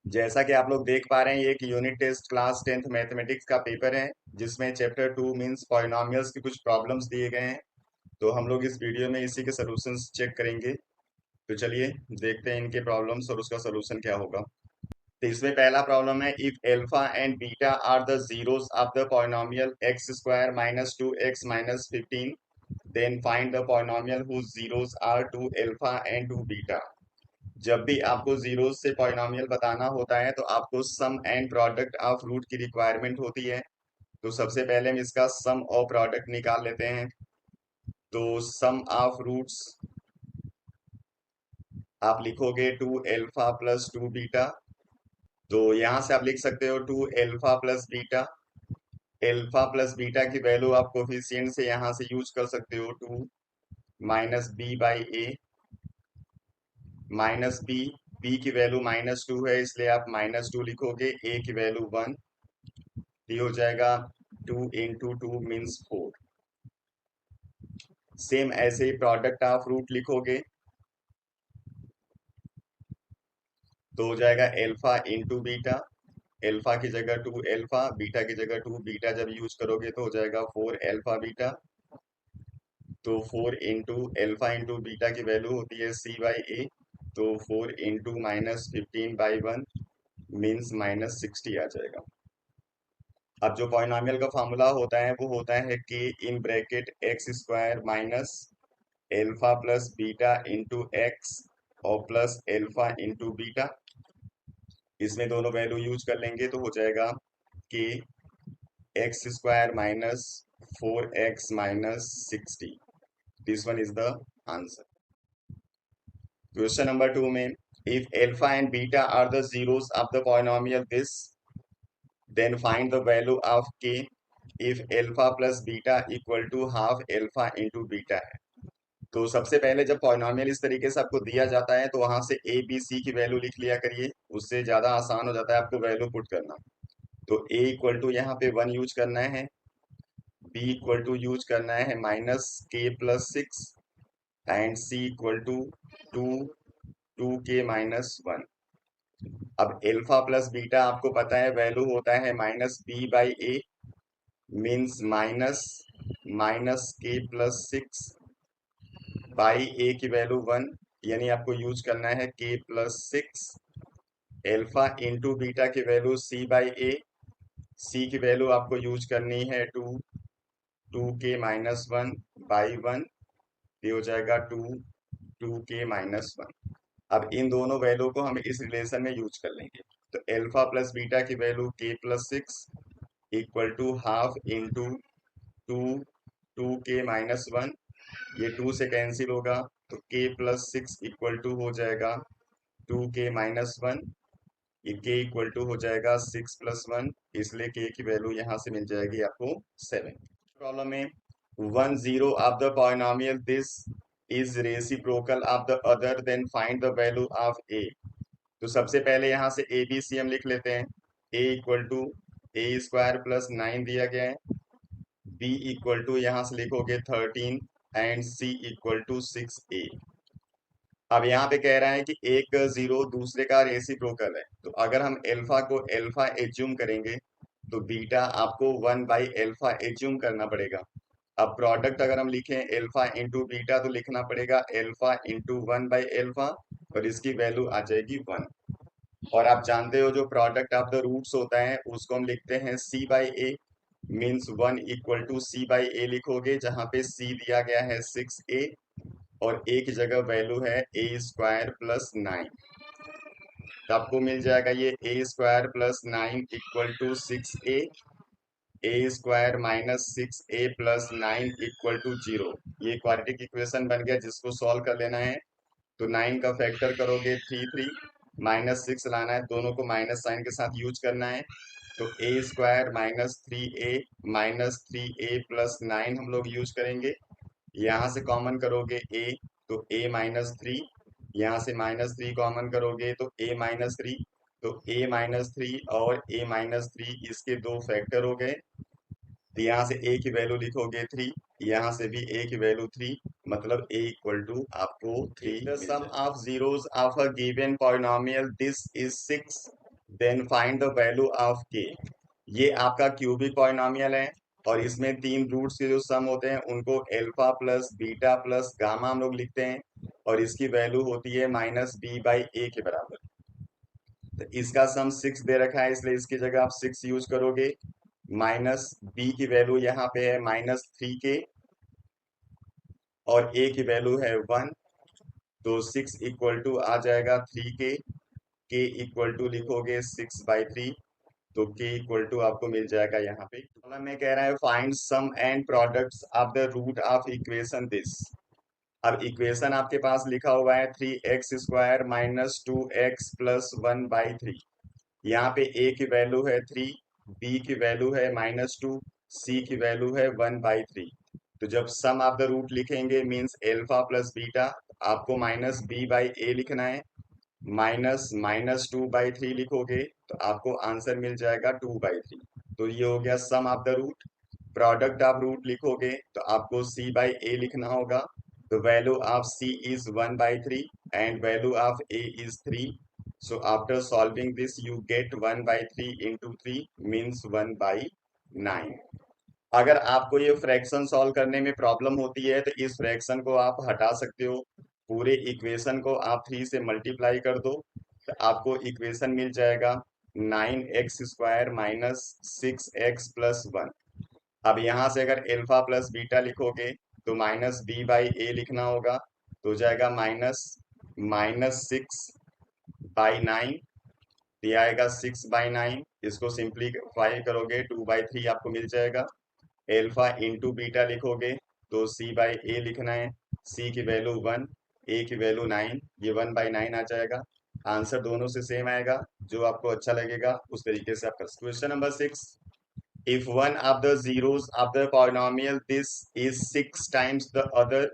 जैसा कि आप लोग देख पा रहे हैं, ये एक unit test class 10th mathematics का पेपर है जिसमें चैप्टर 2 मींस पॉलिनॉमियल्स की कुछ प्रॉब्लम्स दिए गए हैं। तो हम लोग इस वीडियो में इसी के सॉल्यूशंस चेक करेंगे। तो चलिए देखते हैं इनके प्रॉब्लम्स और उसका सॉल्यूशन क्या होगा। तो इसमें पहला प्रॉब्लम है, if alpha and beta are the zeros of the polynomial X square minus 2x minus 15, then find the polynomial whose zeros are 2 alpha and 2 beta. जब भी आपको जीरो से पॉलिनॉमियल बताना होता है तो आपको सम एंड प्रोडक्ट ऑफ रूट की रिक्वायरमेंट होती है। तो सबसे पहले हम इसका सम और प्रोडक्ट निकाल लेते हैं। तो सम ऑफ रूट्स आप लिखोगे 2 एल्फा प्लस 2 बीटा। तो यहां से आप लिख सकते हो 2 alpha plus beta. Alpha plus beta की वैल्यू आप कोफिशिएंट से यहां से यूज कर सकते हो, 2 minus B by A. Minus B, B की वैल्यू -2 है इसलिए आप -2 लिखोगे, ए की वैल्यू 1। ये हो जाएगा 2 इंटू 2 मीन्स 4। सेम ऐसे ही प्रोडक्ट ऑफ रूट लिखोगे तो हो जाएगा एल्फा इंटू बीटा। एल्फा की जगह 2 एल्फा, बीटा की जगह 2 बीटा जब यूज करोगे तो हो जाएगा 4 एल्फा बीटा। तो 4 इंटू एल्फा इंटू बीटा की वैल्यू होती है सी बाई ए। तो 4 इंटू -15/1 मीन्स -60 आ जाएगा। अब जो पॉलिनॉमियल का फार्मूला होता है वो होता है के in bracket x square minus alpha plus beta into x और प्लस एल्फा इंटू बीटा। इसमें दोनों वैल्यू यूज कर लेंगे तो हो जाएगा के x square minus 4x minus 60। This one is the answer. Question number 2 में, if alpha and beta are the zeros of the polynomial this, then find the value of K if alpha plus beta equal to half alpha into beta है। तो सबसे पहले जब polynomial इस तरीके से आपको दिया जाता है तो वहां से ए बी सी की वैल्यू लिख लिया करिए, उससे ज्यादा आसान हो जाता है आपको वैल्यू पुट करना। तो ए इक्वल टू यहाँ पे 1 यूज करना है, बी इक्वल टू यूज करना है -k+6 and C equal to 2 2k-1। अब एल्फा प्लस बीटा आपको पता है वैल्यू होता है -b/a मीन्स -k+6 बाई ए की वैल्यू 1, यानी आपको यूज करना है k+6। एल्फा इंटू बीटा की वैल्यू c/a, सी की वैल्यू आपको यूज करनी है 2 2k-1/1। ये हो जाएगा 2 2k-1। अब इन दोनों वैल्यू को हम इस रिलेशन में यूज कर लेंगे। तो एल्फा प्लस बीटा की value k+6 equal to half into 2 2k-1। ये 2 से कैंसिल होगा तो k+6 इक्वल टू हो जाएगा 2k-1। ये k इक्वल टू हो जाएगा 6+1, इसलिए k की वैल्यू यहाँ से मिल जाएगी आपको 7। प्रॉब्लम में 1 0 of the polynomial this is reciprocal of the other, then find the value of a। तो सबसे पहले यहाँ से ए बी सी हम लिख लेते हैं। a इक्वल टू a² + 9 दिया गया है, b इक्वल टू यहाँ से लिखोगे 13 and c equal to 6a। अब यहाँ पे कह रहा है कि एक जीरो दूसरे का रेसिप्रोकल है, तो अगर हम एल्फा को एल्फा एज्यूम करेंगे तो बीटा आपको 1/एल्फा एज्यूम करना पड़ेगा। अब प्रोडक्ट अगर हम लिखें एल्फा इंटू बीटा तो लिखना पड़ेगा एल्फा इंटू 1/एल्फा, और इसकी वैल्यू आ जाएगी 1। और आप जानते हो जो प्रोडक्ट ऑफ द रूट्स होता है उसको हम लिखते हैं c/a means 1 equal to c/a लिखोगे, जहां पे c दिया गया है 6a और a की जगह वैल्यू है a² + 9। तो आपको मिल जाएगा ये a² + 9 equal to 6a, a² - 6a + 9 equal to 0। ये क्वाड्रेटिक इक्वेशन बन गया जिसको सॉल्व कर लेना है। तो 9 का फैक्टर करोगे 3 3, -6 लाना है, दोनों को माइनस साइन के साथ यूज करना है। तो a² - 3a हम लोग यूज करेंगे। यहाँ से कॉमन करोगे a, तो a-3, यहाँ से -3 कॉमन करोगे तो a-3। तो a-3 और a-3 इसके दो फैक्टर हो गए। तो यहाँ से a की वैल्यू लिखोगे 3, यहाँ से भी a की वैल्यू 3, मतलब a इक्वल टू आपको 3। The sum of zeros of a given polynomial this is 6, then find the value of K. ये आपका क्यूबिक पॉलिनोमियल है और इसमें तीन रूट्स के जो सम होते हैं उनको alpha plus beta plus gamma हम लोग लिखते हैं और इसकी वैल्यू होती है -b/a के बराबर। तो इसका सम 6 दे रखा है इसलिए इसकी जगह आप 6 यूज करोगे। माइनस बी की वैल्यू यहाँ पे है -3k और a की वैल्यू है 1। तो 6 इक्वल टू आ जाएगा 3k। k इक्वल टू लिखोगे 6/3। तो k इक्वल टू आपको मिल जाएगा यहाँ पे। कॉलम में कह रहा है find sum and products of the root of equation this. अब इक्वेशन आपके पास लिखा हुआ है 3x² माइनस 2x प्लस 1/3। यहाँ पे a की वैल्यू है 3, b की वैल्यू है -2, c की वैल्यू है 1/3। तो जब सम ऑफ द रूट लिखेंगे मीन्स एल्फा प्लस बीटा, आपको -b/a लिखना है। -2/3 लिखोगे तो आपको आंसर मिल जाएगा 2/3। तो ये हो गया sum of the root. Product of root लिखोगे तो आपको c/a लिखना होगा। The value of c is 1/3 and value of a is 3. So after solving this you get 1/3 into 3 means 1/9। अगर आपको ये फ्रैक्शन सॉल्व करने में प्रॉब्लम होती है तो इस फ्रैक्शन को आप हटा सकते हो। पूरे इक्वेशन को आप 3 से मल्टीप्लाई कर दो तो आपको इक्वेशन मिल जाएगा 9x² माइनस 6x प्लस 1। अब यहाँ से अगर एल्फा प्लस बीटा लिखोगे तो -b/a लिखना होगा। तो हो जाएगा -6/9। दिया आएगा 6/9। इसको सिंप्लीफाई करोगे 2/3 आपको मिल जाएगा। एल्फा इंटू बीटा लिखोगे तो c/a लिखना है। c की वैल्यू 1, a की वैल्यू 9, ये 1/9 आ जाएगा। आंसर दोनों से सेम आएगा, जो आपको अच्छा लगेगा उस तरीके से आप कर। Question number 6, if one of the zeros of the polynomial this is 6 times the other,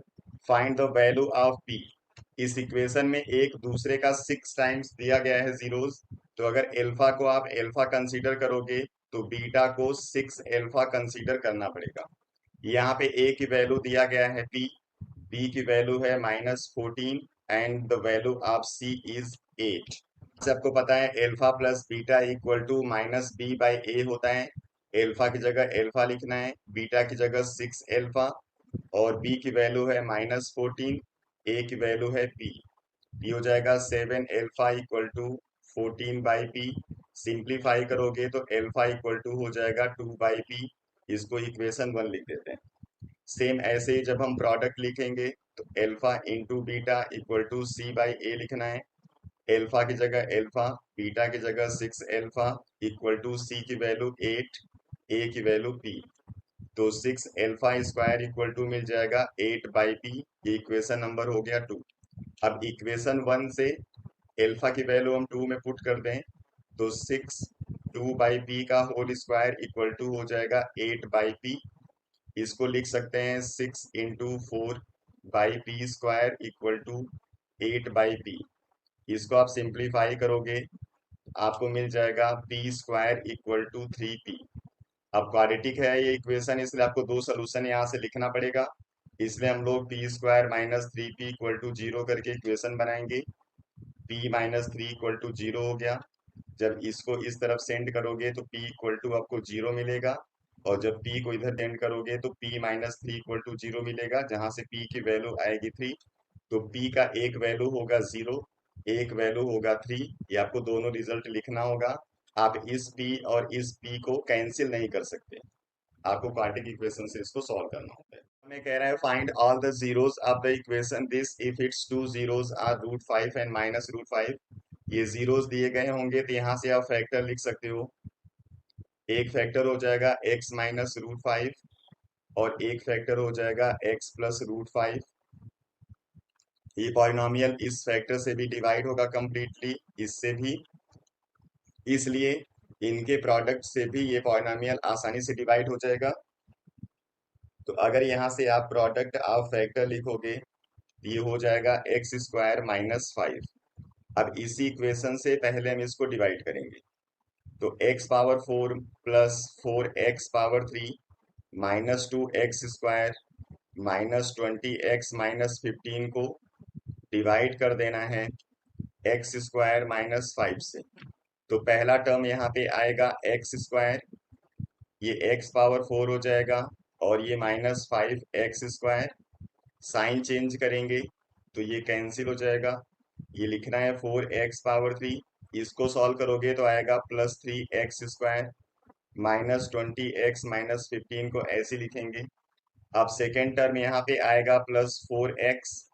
find the value of p। इस इक्वेशन में एक दूसरे का 6 टाइम्स दिया गया है जीरोस। तो अगर एल्फा को आप एल्फा कंसीडर करोगे तो बीटा को 6 एल्फा कंसीडर करना पड़ेगा। यहाँ पे a की वैल्यू दिया गया है p, b की वैल्यू है -14 and the value of c is 8। से आपको पता है alpha plus beta equal to -b/a होता है। एल्फा की जगह एल्फा लिखना है, बीटा की जगह 6 एल्फा और b की वैल्यू है -14, a की वैल्यू है p। p हो जाएगा 7 alpha equal to 14/p। Simplify करोगे तो एल्फा इक्वल टू हो जाएगा 2/p। इसको इक्वेशन 1 लिख देते हैं। सेम ऐसे ही जब हम प्रोडक्ट लिखेंगे तो alpha into beta equal to c/a लिखना है। एल्फा की जगह एल्फा, बीटा की जगह 6 एल्फा इक्वल टू c की वैल्यू 8, a की वैल्यू p। तो 6 एल्फा स्क्वायर इक्वल टू मिल जाएगा 8/p। ये इक्वेशन नंबर हो गया 2। अब इक्वेशन 1 से एल्फा की वैल्यू हम 2 में पुट कर दें तो 6 2/p का होल स्क्वायर इक्वल टू हो जाएगा 8/p। इसको लिख सकते हैं 6 into 4/p² equal to 8/p। इसको आप सिंप्लीफाई करोगे आपको मिल जाएगा p² इक्वल टू 3p। अब क्वाड्रेटिक है ये इक्वेशन इसलिए आपको दो सोल्यूशन यहाँ से लिखना पड़ेगा। इसलिए हम लोग p² minus 3p equal to 0 करके इक्वेशन बनाएंगे। p माइनस 3 इक्वल टू 0 हो गया। जब इसको इस तरफ सेंड करोगे तो p इक्वल टू आपको 0 मिलेगा और जब p को इधर सेंड करोगे तो p माइनस 3 इक्वल टू 0 मिलेगा, जहां से p की वैल्यू आएगी 3। तो p का एक वैल्यू होगा 0, एक वैल्यू होगा 3। ये आपको दोनों रिजल्ट लिखना होगा। आप इस p और इस p को कैंसिल नहीं कर सकते, आपको क्वाड्रेटिक इक्वेशन से इसको सॉल्व करना होता है। हमें कह रहा है find all the zeros of the equation this if it's two zeros are √5 and -√5। ये जीरोस दिए गए होंगे तो यहाँ से आप फैक्टर लिख सकते हो। एक फैक्टर हो जाएगा x माइनस √5 और एक फैक्टर हो जाएगा x प्लस √5। ये पॉलिनोमियल इस फैक्टर से भी डिवाइड होगा कंप्लीटली, इससे भी, इसलिए इनके प्रोडक्ट से भी ये पॉलिनोमियल आसानी से डिवाइड हो जाएगा। तो अगर यहाँ से आप प्रोडक्ट ऑफ फैक्टर लिखोगे ये हो जाएगा x² माइनस 5। अब इसी इक्वेशन से पहले हम इसको डिवाइड करेंगे तो x power 4 plus 4x power 3 -2x² -20x -15 को डिवाइड कर देना है x² माइनस 5 से। तो पहला टर्म यहाँ पे आएगा एक्स स्क्वायर, ये एक्स पावर 4 हो जाएगा, और ये -5x²। साइन चेंज करेंगे तो ये कैंसिल हो जाएगा। ये लिखना है 4x⁻3, इसको सॉल्व करोगे तो आएगा +3x²। -20x -15 को ऐसे लिखेंगे। अब सेकेंड टर्म यहाँ पे आएगा +4x,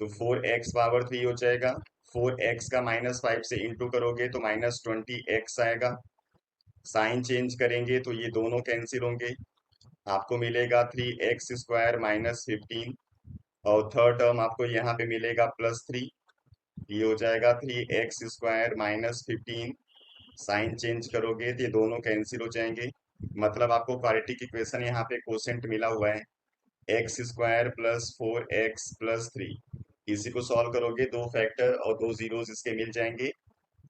तो 4x⁻3 हो जाएगा। 4x का -5 से इंटू करोगे तो -20x आएगा। साइन चेंज करेंगे तो ये दोनों कैंसिल होंगे, आपको मिलेगा 3x² -15, और थर्ड टर्म आपको यहाँ पे मिलेगा +3, ये हो जाएगा 3x² -15। साइन चेंज करोगे तो ये दोनों कैंसिल हो जाएंगे, मतलब आपको क्वाड्रेटिक इक्वेशन यहाँ पे कोसेंट मिला हुआ है x² +4x+3। इसी को सॉल्व करोगे, दो फैक्टर और दो जीरोस इसके मिल जाएंगे,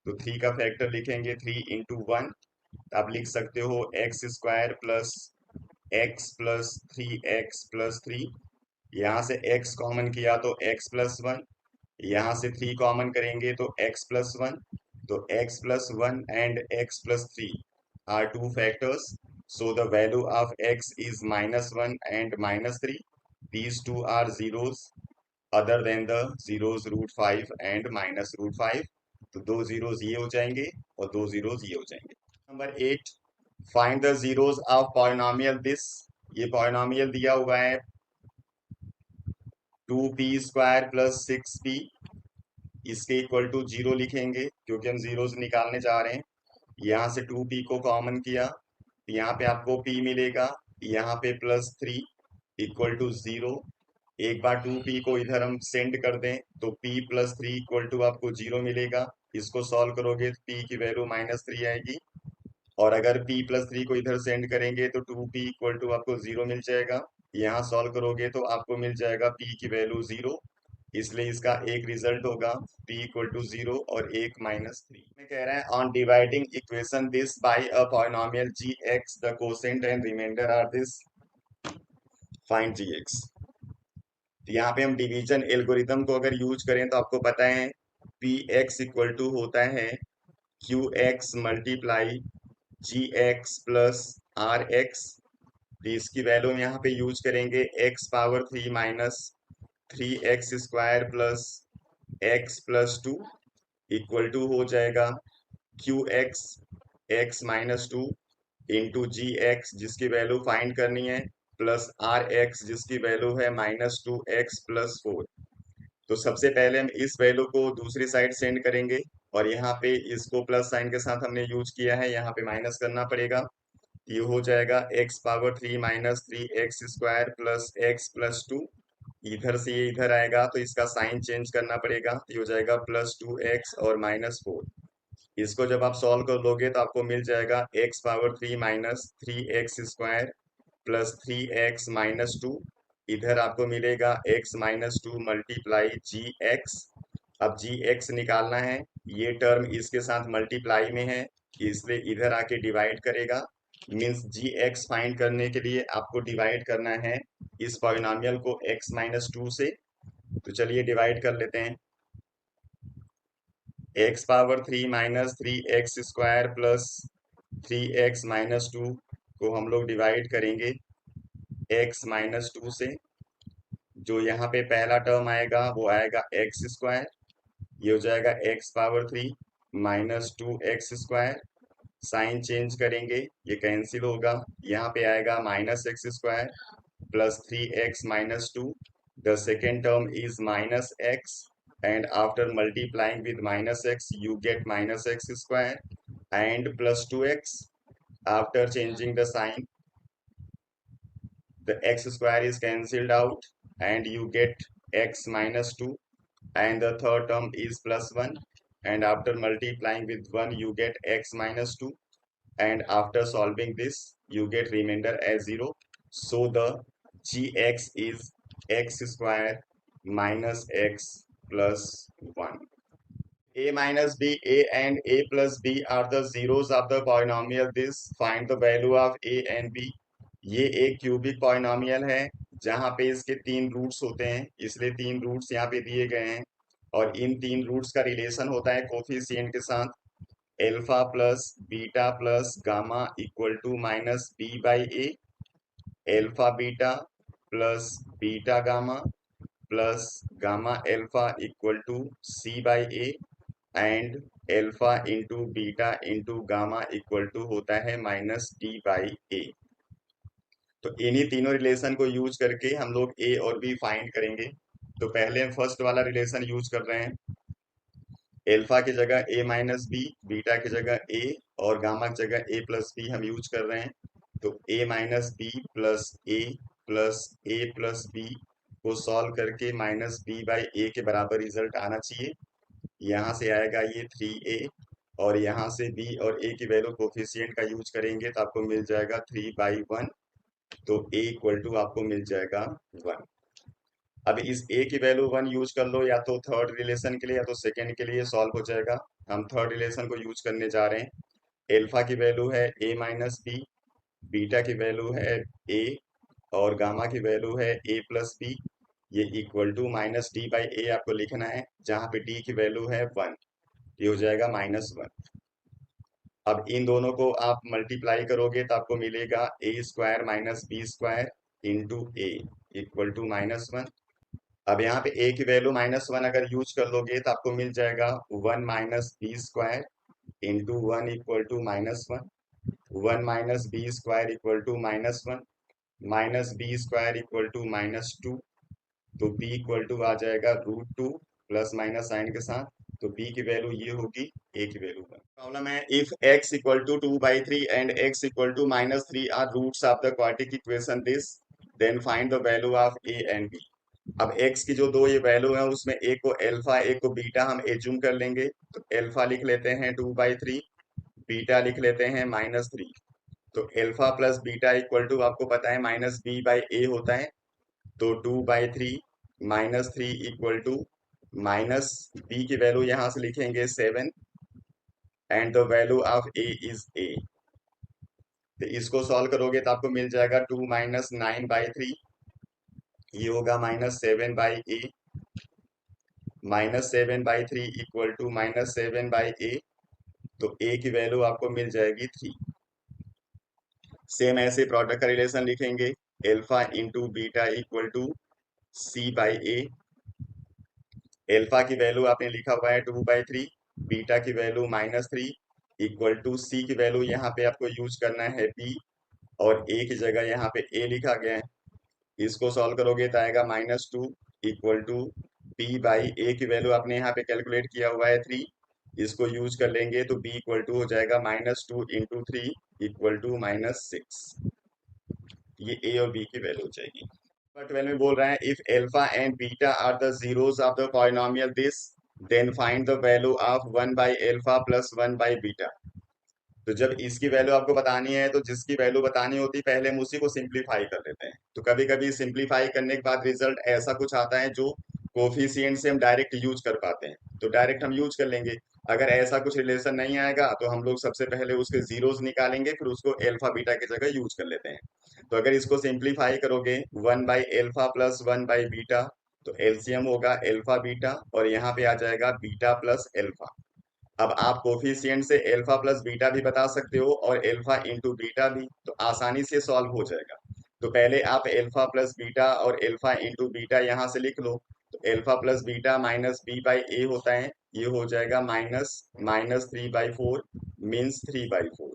तो 3 का फैक्टर लिखेंगे 3 × 1। आप लिख सकते हो x² +x+3x+3। यहाँ से x कॉमन किया तो x+1, यहाँ से 3 कॉमन करेंगे तो x+1, तो x+1 and x+3 are two factors, so the value of x is -1 and -3. These two are zeros other than the zeros √5 and -√5। तो दो जीरोस ये हो जाएंगे और दो जीरोस ये हो जाएंगे। Number 8, find the zeros of polynomial this. ये पॉलिनोमियल दिया हुआ है 2p² + 6p, इसके इक्वल टू 0 लिखेंगे क्योंकि हम जीरोस निकालने जा रहे हैं। यहाँ से 2p को कॉमन किया, यहाँ पे आपको p मिलेगा, यहाँ पे +3 इक्वल टू 0। एक बार 2p को इधर हम सेंड कर दें तो p + 3 इक्वल टू आपको 0 मिलेगा। इसको सॉल्व करोगे तो p की वैल्यू -3 आएगी, और अगर p + 3 को इधर सेंड करेंगे तो 2p इक्वल टू आपको 0 मिल जाएगा। यहाँ सॉल्व करोगे तो आपको मिल जाएगा p की वैल्यू 0, इसलिए इसका एक रिजल्ट होगा p इक्वल टू 0 और एक -3 में कह रहा है on dividing equation this by a polynomial gx the quotient and remainder are this, find gx। यहाँ पे हम डिवीजन एल्गोरिथम को अगर यूज करें तो आपको पता है px इक्वल टू होता है qx multiply gx plus rx। तो इसकी वैल्यू हम यहाँ पे यूज करेंगे x⁻3 -3x² plus x+2 equal to हो जाएगा qx x-2 इंटू gx जिसकी वैल्यू फाइंड करनी है, प्लस rx जिसकी वैल्यू है -2x+4। तो सबसे पहले हम इस वैल्यू को दूसरी साइड सेंड करेंगे, और यहाँ पे इसको प्लस साइन के साथ हमने यूज किया है, यहाँ पे माइनस करना पड़ेगा। ये हो जाएगा x⁻3 -3x² प्लस x+2। इधर से ये इधर आएगा तो इसका साइन चेंज करना पड़ेगा, ये हो जाएगा +2x और -4। इसको जब आप सॉल्व कर लोगे तो आपको मिल जाएगा x⁻3 -3x² प्लस 3x-2। इधर आपको मिलेगा x-2 मल्टीप्लाई gx। अब gx निकालना है, ये टर्म इसके साथ मल्टीप्लाई में है, इसलिए इधर आके डिवाइड करेगा। मीन्स gx फाइंड करने के लिए आपको डिवाइड करना है इस पॉलिनोमियल को x-2 से। तो चलिए डिवाइड कर लेते हैं। x⁻3 -3x² प्लस 3x-2 को हम लोग डिवाइड करेंगे x-2 से। जो यहाँ पे पहला टर्म आएगा वो आएगा x², ये हो जाएगा x⁻3 -2x²। साइन चेंज करेंगे, ये कैंसिल होगा, यहाँ पे आएगा -x² plus 3x-2। The second term is -x, and after multiplying with -x you get -x² and +2x. After changing the sign, the x² is cancelled out and you get x-2, and the third term is +1, and after multiplying with 1 you get x-2, and after solving this you get remainder as 0. So the gx is x² minus x plus 1. A minus b, a and a plus b are the zeros of the polynomial this, find the value of a and b। ये एक cubic polynomial है जहाँ पे इसके 3 roots होते हैं, इसलिए 3 roots यहाँ पे दिए गए हैं, और इन 3 रूट्स का रिलेशन होता है कोफिशिएंट के साथ। Alpha plus beta plus gamma equal to minus B by A, alpha beta plus beta gamma plus gamma alpha equal to C by A, and alpha into beta into gamma equal to होता है minus D by ए। तो इन्हीं तीनों relation को use करके हम लोग ए और बी फाइंड करेंगे। तो पहले हम फर्स्ट वाला रिलेशन यूज कर रहे हैं। एल्फा की जगह ए माइनस बी, बीटा की जगह ए और गामा की जगह ए प्लस बी हम यूज कर रहे हैं। तो ए माइनस बी प्लस ए प्लस बी को सॉल्व करके माइनस बी बाई ए के बराबर रिजल्ट आना चाहिए। यहाँ से आएगा ये 3a, और यहाँ से b और a की वैल्यू कोफिशिएंट का यूज करेंगे तो आपको मिल जाएगा 3/1। तो a इक्वल टू आपको मिल जाएगा 1। अब इस a की वैल्यू 1 यूज कर लो, या तो थर्ड रिलेशन के लिए या तो सेकेंड के लिए सॉल्व हो जाएगा। हम थर्ड रिलेशन को यूज करने जा रहे हैं। एल्फा की वैल्यू है a माइनस बी, बीटा की वैल्यू है a और गामा की वैल्यू है a प्लस बी। ये equal to minus D by A आपको लिखना है, जहां पे d की वैल्यू है 1। ये हो जाएगा -1। अब इन दोनों को आप मल्टीप्लाई करोगे तो आपको मिलेगा A square minus B square into A equal to -1। अब यहाँ पे ए की वैल्यू -1 अगर यूज कर लोगे तो आपको मिल जाएगा 1 minus B square into 1 equal to -1। 1 minus B square equal to -1, minus B square equal to -2। तो b इक्वल टू आ जाएगा √2 प्लस माइनस साइन के साथ। तो b की वैल्यू ये होगी, a की वैल्यू 1। प्रॉब्लम है if x equal to 2/3 and x equal to -3 are roots of the quadratic equation this, then find the value of a and b। अब x की जो दो ये वैल्यू है उसमें एक को अल्फा एक को बीटा हम एज्यूम कर लेंगे। तो अल्फा लिख लेते हैं 2/3, बीटा लिख लेते हैं -3। तो alpha plus beta equal to आपको पता है माइनस बी बाई ए होता है। तो 2/3 -3 इक्वल टू माइनस बी की वैल्यू यहां से लिखेंगे 7 and the value of A is a. तो इसको सॉल्व करोगे तो आपको मिल जाएगा 2 माइनस 9/3, ये होगा -7/a। -7/3 equal to -7/a। तो a की वैल्यू आपको मिल जाएगी 3। सेम ऐसे प्रोडक्ट का रिलेशन लिखेंगे, alpha into beta equal to C by A. Alpha की वैल्यू आपने लिखा हुआ है 2/3, बीटा की वैल्यू -3 इक्वल टू सी की वैल्यू यहाँ पे आपको यूज करना है b, और a की जगह यहाँ पे a लिखा गया है। इसको सॉल्व करोगे तो आएगा -2 equal to b by a की वैल्यू आपने यहाँ पे कैलकुलेट किया हुआ है 3। इसको यूज कर लेंगे तो b इक्वल टू हो जाएगा -2 इंटू 3 इक्वल टू -6। ये a और b की वैल्यू हो जाएगी। नंबर 12 में बोल रहा है if alpha and beta are the zeros of the polynomial this, then find the value of 1/अल्फा प्लस 1/बीटा। तो जब इसकी वैल्यू आपको बतानी है तो जिसकी वैल्यू बतानी होती है पहले हम उसी को सिंप्लीफाई कर लेते हैं। तो कभी कभी सिंप्लीफाई करने के बाद रिजल्ट ऐसा कुछ आता है जो कोफिशिएंट से हम डायरेक्ट यूज कर पाते हैं, तो डायरेक्ट हम यूज कर लेंगे। अगर ऐसा कुछ रिलेशन नहीं आएगा तो हम लोग सबसे पहले उसके जीरोस निकालेंगे, फिर उसको एल्फा बीटा की जगह यूज कर लेते हैं। तो अगर इसको सिंप्लीफाई करोगे 1/अल्फा प्लस 1/बीटा, तो एलसीएम होगा एल्फा बीटा और यहाँ पे आ जाएगा बीटा प्लस एल्फा। अब आप कोफिशिएंट से एल्फा प्लस बीटा भी बता सकते हो और एल्फा इंटू बीटा भी, तो आसानी से सॉल्व हो जाएगा। तो पहले आप एल्फा प्लस बीटा और एल्फा इंटू बीटा यहाँ से लिख लो। तो alpha plus beta minus B by A होता है, ये हो जाएगा -3/4 मीन्स 3/4।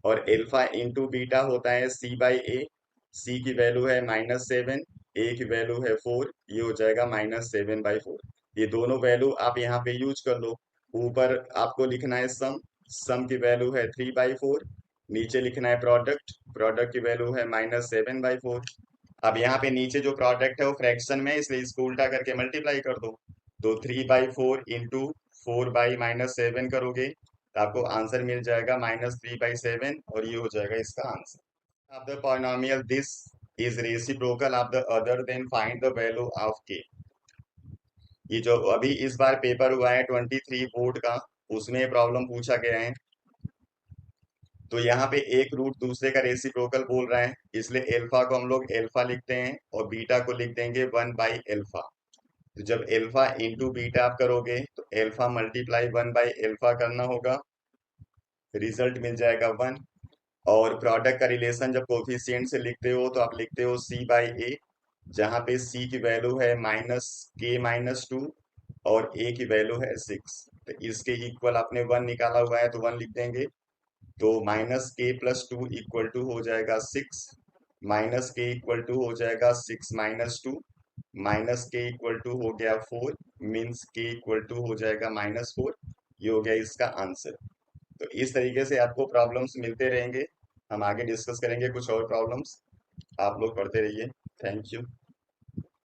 और एल्फा इंटू बीटा होता है सी बाई ए, सी की वैल्यू है -7, ए की वैल्यू है 4, ये हो जाएगा -7/4। ये दोनों वैल्यू आप यहाँ पे यूज कर लो। ऊपर आपको लिखना है सम, सम की वैल्यू है 3/4। नीचे लिखना है प्रोडक्ट, प्रोडक्ट की वैल्यू है -7/4। अब यहाँ पे नीचे जो प्रोडक्ट है वो फ्रैक्शन में है, इसलिए इसको उल्टा करके मल्टीप्लाई कर दो। तो 3/4 इंटू 4/-7 करोगे तो आपको आंसर मिल जाएगा -3/7, और ये हो जाएगा इसका answer. Of the polynomial this is reciprocal of the other, then find the value of K. ये जो अभी इस बार पेपर हुआ है 23 बोर्ड का, उसमें प्रॉब्लम पूछा गया है। तो यहाँ पे एक रूट दूसरे का रेसिप्रोकल बोल रहा है, इसलिए एल्फा को हम लोग एल्फा लिखते हैं और बीटा को लिख देंगे 1/अल्फा। तो जब एल्फा इंटू बीटा आप करोगे तो एल्फा मल्टीप्लाई 1/अल्फा करना होगा, रिजल्ट मिल जाएगा 1। और प्रोडक्ट का रिलेशन जब कोफिशिएंट से लिखते हो तो आप लिखते हो C/A, जहाँ पे C की वैल्यू है -K-2 और A की वैल्यू है 6। तो इसके इक्वल आपने 1 निकाला हुआ है तो 1 लिख देंगे। तो -K+2 इक्वल टू हो जाएगा 6, -K इक्वल टू हो जाएगा 6 - 2, -K इक्वल टू हो गया 4, मीन्स K इक्वल टू हो जाएगा -4। ये हो गया इसका आंसर। तो इस तरीके से आपको प्रॉब्लम्स मिलते रहेंगे। हम आगे डिस्कस करेंगे कुछ और प्रॉब्लम्स। आप लोग पढ़ते रहिए। Thank you.